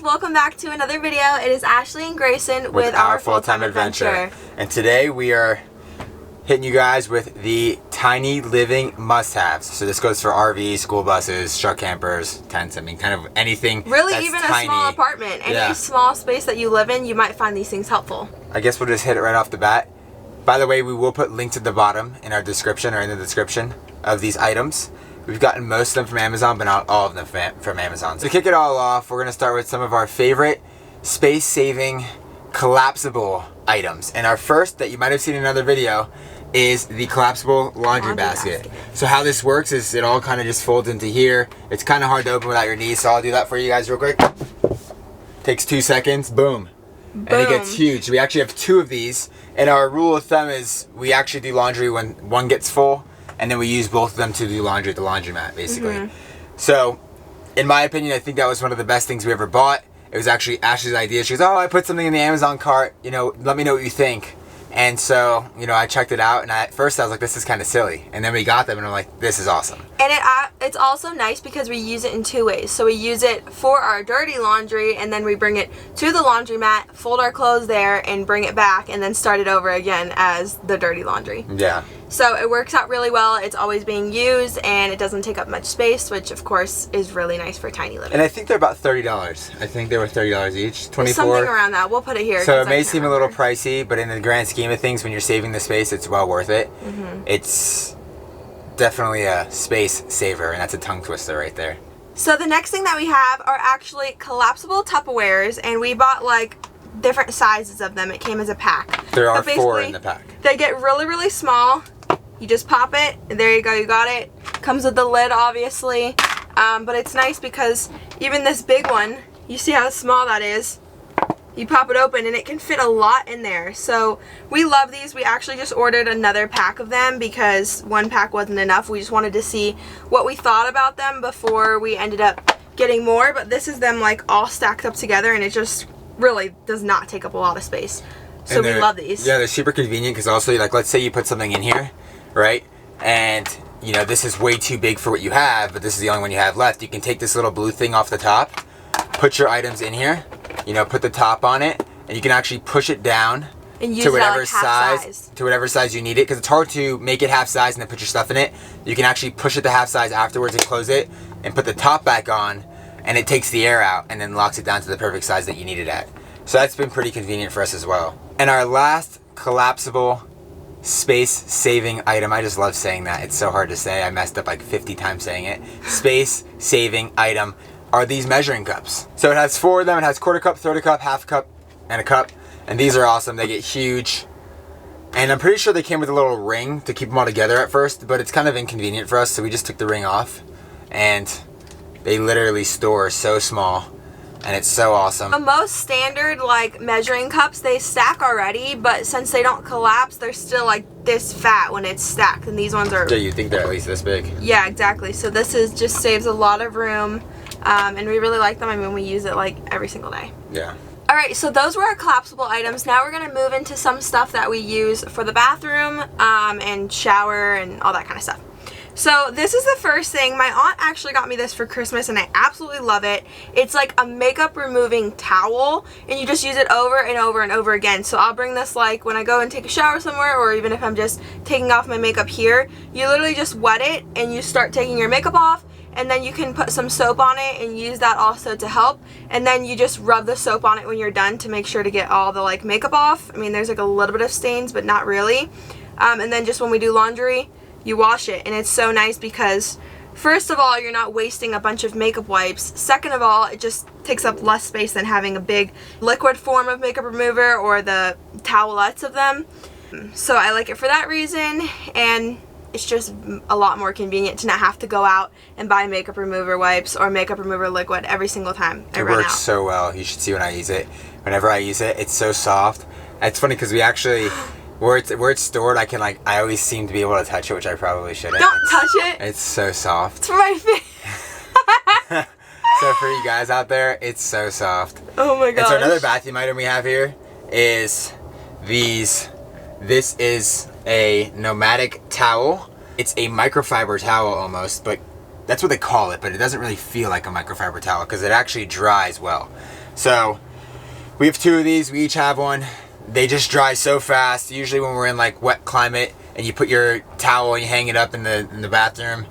welcome back to another video. It is Ashley and Grayson with our full-time adventure. And today we are hitting you guys with the tiny living must-haves. So this goes for RVs, school buses, truck campers, tents, I mean kind of anything really that's even tiny. A small apartment. Any small space that you live in, you might find these things helpful. I guess we'll just hit it right off the bat. By the way, we will put links at the bottom in our description or in the description of these items. We've gotten most of them from Amazon, but not all of them from Amazon. So to kick it all off, we're going to start with some of our favorite space-saving collapsible items. And our first, that you might have seen in another video, is the collapsible laundry basket. So how this works is it all kind of just folds into here. It's kind of hard to open without your knees, so I'll do that for you guys real quick. Takes 2 seconds, boom. And it gets huge. We actually have 2 of these, and our rule of thumb is we actually do laundry when one gets full, and then we use both of them to do laundry at the laundromat, basically. So, in my opinion, I think that was one of the best things we ever bought. It was actually Ashley's idea. She goes, oh, I put something in the Amazon cart, you know, let me know what you think. And so, you know, I checked it out, and at first I was like, this is kind of silly. And then we got them, and I'm like, this is awesome. And it's also nice because we use it in 2 ways. So we use it for our dirty laundry, and then we bring it to the laundromat, fold our clothes there, and bring it back, and then start it over again as the dirty laundry. Yeah. So it works out really well. It's always being used, and it doesn't take up much space, which of course is really nice for tiny living. And I think they're about $30. I think they were $30 each. 24. Something around that. We'll put it here. So it may seem a little pricey, but in the grand scheme of things, when you're saving the space, it's well worth it. It's definitely a space saver, and that's a tongue twister right there. So the next thing that we have are actually collapsible Tupperwares, and we bought like different sizes of them. It came as a pack. There are 4 in the pack. They get really, really small. You just pop it, and there you go, you got it. Comes with the lid, obviously. But it's nice because even this big one, you see how small that is? You pop it open, and it can fit a lot in there. So we love these. We actually just ordered another pack of them because 1 pack wasn't enough. We just wanted to see what we thought about them before we ended up getting more. But this is them like all stacked up together, and it just really does not take up a lot of space. So we love these. Yeah, they're super convenient because also, like, let's say you put something in here, right? And, you know, this is way too big for what you have, but this is the only one you have left. You can take this little blue thing off the top, put your items in here, you know, put the top on it, and you can actually push it down and use to whatever like size. To whatever size you need it, because it's hard to make it half size and then put your stuff in it. You can actually push it to half size afterwards and close it and put the top back on, and it takes the air out and then locks it down to the perfect size that you need it at. So that's been pretty convenient for us as well. And our last collapsible space-saving item, I just love saying that. It's so hard to say. I messed up like 50 times saying it. Space-saving item are these measuring cups. So it has 4 of them. It has quarter cup, third cup, half cup, and a cup. And these are awesome. They get huge. And I'm pretty sure they came with a little ring to keep them all together at first, but it's kind of inconvenient for us, so we just took the ring off. And they literally store so small. And it's so awesome. The most standard like measuring cups, they stack already, but since they don't collapse, they're still like this fat when it's stacked, and these ones are... Yeah, you think they're at least this big. Yeah, exactly. So this is just saves a lot of room, and we really like them. I mean, we use it like every single day. Yeah. Alright, so those were our collapsible items. Now we're going to move into some stuff that we use for the bathroom, and shower and all that kind of stuff. So this is the first thing. My aunt actually got me this for Christmas, and I absolutely love it. It's like a makeup removing towel, and you just use it over and over and over again. So I'll bring this like when I go and take a shower somewhere, or even if I'm just taking off my makeup here. You literally just wet it and you start taking your makeup off, and then you can put some soap on it and use that also to help. And then you just rub the soap on it when you're done to make sure to get all the like makeup off. I mean, there's like a little bit of stains, but not really. And then just when we do laundry, you wash it, and it's so nice because first of all, you're not wasting a bunch of makeup wipes. Second of all, it just takes up less space than having a big liquid form of makeup remover or the towelettes of them. So I like it for that reason, and it's just a lot more convenient to not have to go out and buy makeup remover wipes or makeup remover liquid every single time I run out. It works so well. You should see when I use it. Whenever I use it, it's so soft. It's funny because we actually... Where it's stored, I always seem to be able to touch it, which I probably shouldn't. Don't touch it. It's so soft. It's for my face. So for you guys out there, it's so soft. Oh my gosh. And so another bathroom item we have here is these. This is a nomadic towel. It's a microfiber towel almost, but that's what they call it, but it doesn't really feel like a microfiber towel because it actually dries well. So we have 2 of these. We each have one. They just dry so fast. Usually when we're in like wet climate and you put your towel and you hang it up in the bathroom,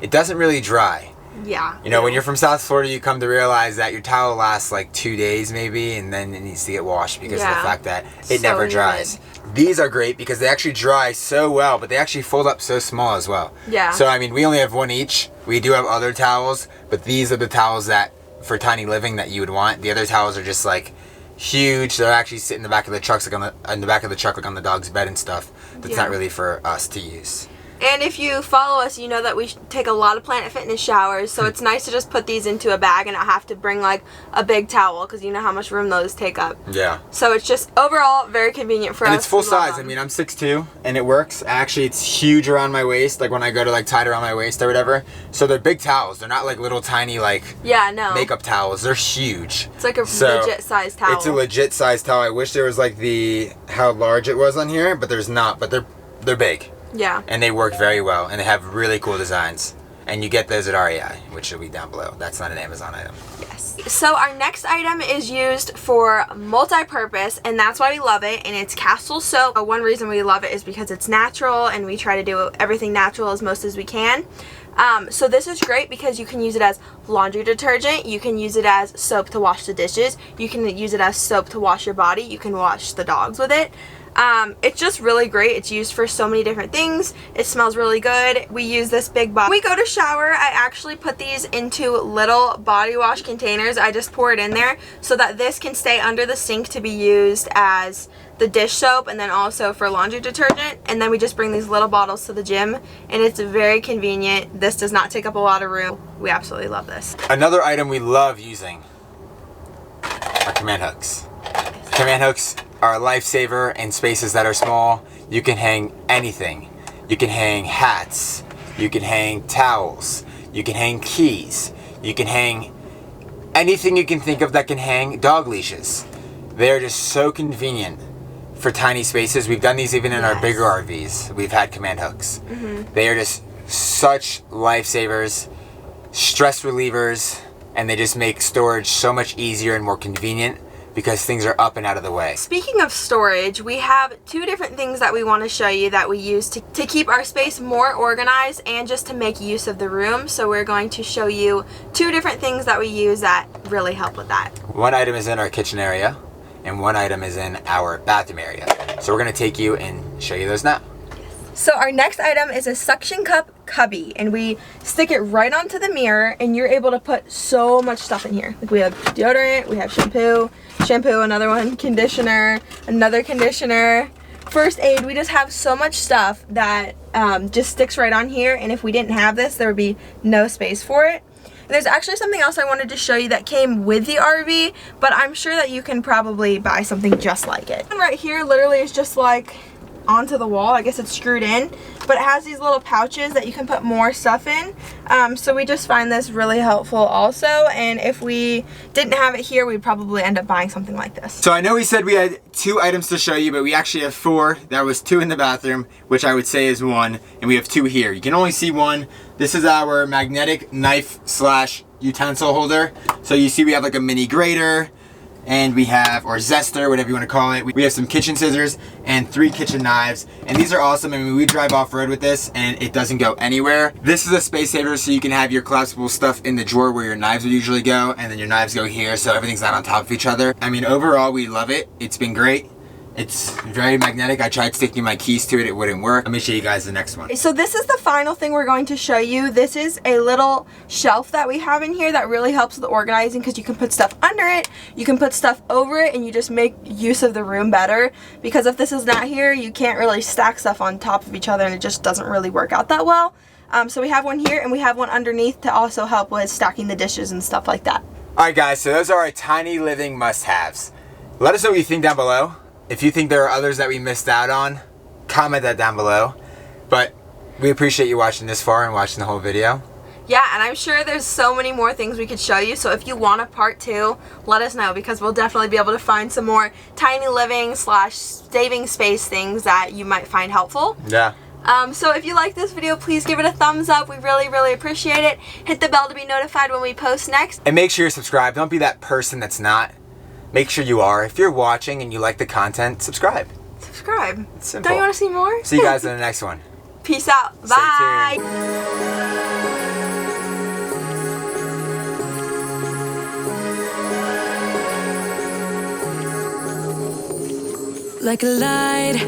it doesn't really dry. Yeah. You know, when you're from South Florida, you come to realize that your towel lasts like 2 days maybe, and then it needs to get washed because of the fact that it never dries. These are great because they actually dry so well, but they actually fold up so small as well. Yeah. So, I mean, we only have one each. We do have other towels, but these are the towels that, for tiny living, that you would want. The other towels are just like huge. They'll actually sit in the back of the trucks, like in the back of the truck, like on the dog's bed and stuff. That's not really for us to use. And if you follow us, you know that we take a lot of Planet Fitness showers, so it's nice to just put these into a bag and not have to bring like a big towel, because you know how much room those take up. Yeah. So it's just overall very convenient for us. And it's full size. I mean, I'm 6'2", and it works. Actually, it's huge around my waist, like when I go to like tie it around my waist or whatever. So they're big towels. They're not like little tiny like makeup towels. They're huge. It's like a legit size towel. It's a legit size towel. I wish there was like how large it was on here, but there's not. But they're big. Yeah. And they work very well, and they have really cool designs. And you get those at REI, which will be down below. That's not an Amazon item. Yes. So our next item is used for multi-purpose, and that's why we love it, and it's Castle soap. One reason we love it is because it's natural, and we try to do everything natural as most as we can. So this is great because you can use it as laundry detergent, you can use it as soap to wash the dishes, you can use it as soap to wash your body, you can wash the dogs with it. It's just really great. It's used for so many different things. It smells really good. We use this big bottle. When we go to shower, I actually put these into little body wash containers. I just pour it in there so that this can stay under the sink to be used as the dish soap and then also for laundry detergent. And then we just bring these little bottles to the gym, and it's very convenient. This does not take up a lot of room. We absolutely love this. Another item we love using are command hooks. Command hooks are a lifesaver in spaces that are small. You can hang anything. You can hang hats. You can hang towels. You can hang keys. You can hang anything you can think of that can hang. Dog leashes. They're just so convenient for tiny spaces. We've done these even in our bigger RVs. We've had command hooks. They are just such lifesavers, stress relievers, and they just make storage so much easier and more convenient because things are up and out of the way. Speaking of storage, we have 2 different things that we want to show you that we use to keep our space more organized and just to make use of the room. So we're going to show you 2 different things that we use that really help with that. One item is in our kitchen area and one item is in our bathroom area. So we're going to take you and show you those now. So our next item is a suction cup cubby, and we stick it right onto the mirror, and you're able to put so much stuff in here. Like we have deodorant, we have shampoo, another one, conditioner, another conditioner, first aid. We just have so much stuff that just sticks right on here, and if we didn't have this, there would be no space for it. And there's actually something else I wanted to show you that came with the RV, but I'm sure that you can probably buy something just like it. And right here literally is just like onto the wall. I guess it's screwed in, but it has these little pouches that you can put more stuff in. So we just find this really helpful also, and if we didn't have it here, we'd probably end up buying something like this. So I know we said we had 2 items to show you, but we actually have 4. There was 2 in the bathroom, which I would say is 1, and we have 2 here. You can only see 1. This is our magnetic knife / utensil holder. So you see we have like a mini grater, and we have, or zester, whatever you want to call it. We have some kitchen scissors and 3 kitchen knives, and these are awesome. I mean, we drive off-road with this and it doesn't go anywhere. This is a space saver, so you can have your collapsible stuff in the drawer where your knives would usually go, and then your knives go here, so everything's not on top of each other. I mean, overall, we love it. It's been great. It's very magnetic. I tried sticking my keys to it. It wouldn't work. Let me show you guys the next one. So this is the final thing we're going to show you. This is a little shelf that we have in here that really helps with the organizing because you can put stuff under it, you can put stuff over it, and you just make use of the room better. Because if this is not here, you can't really stack stuff on top of each other and it just doesn't really work out that well. So we have one here and we have one underneath to also help with stacking the dishes and stuff like that. Alright guys, so those are our tiny living must-haves. Let us know what you think down below. If you think there are others that we missed out on, comment that down below. But we appreciate you watching this far and watching the whole video. Yeah, and I'm sure there's so many more things we could show you, so if you want a part 2, let us know, because we'll definitely be able to find some more tiny living / saving space things that you might find helpful. Yeah. So if you like this video, please give it a thumbs up. We really appreciate it. Hit the bell to be notified when we post next. And make sure you're subscribed. Don't be that person that's not. make sure you are. If you're watching and you like the content, subscribe. Subscribe. It's simple. Don't you want to see more? See you guys in the next one. Peace out. Stay Bye. tuned. Like a light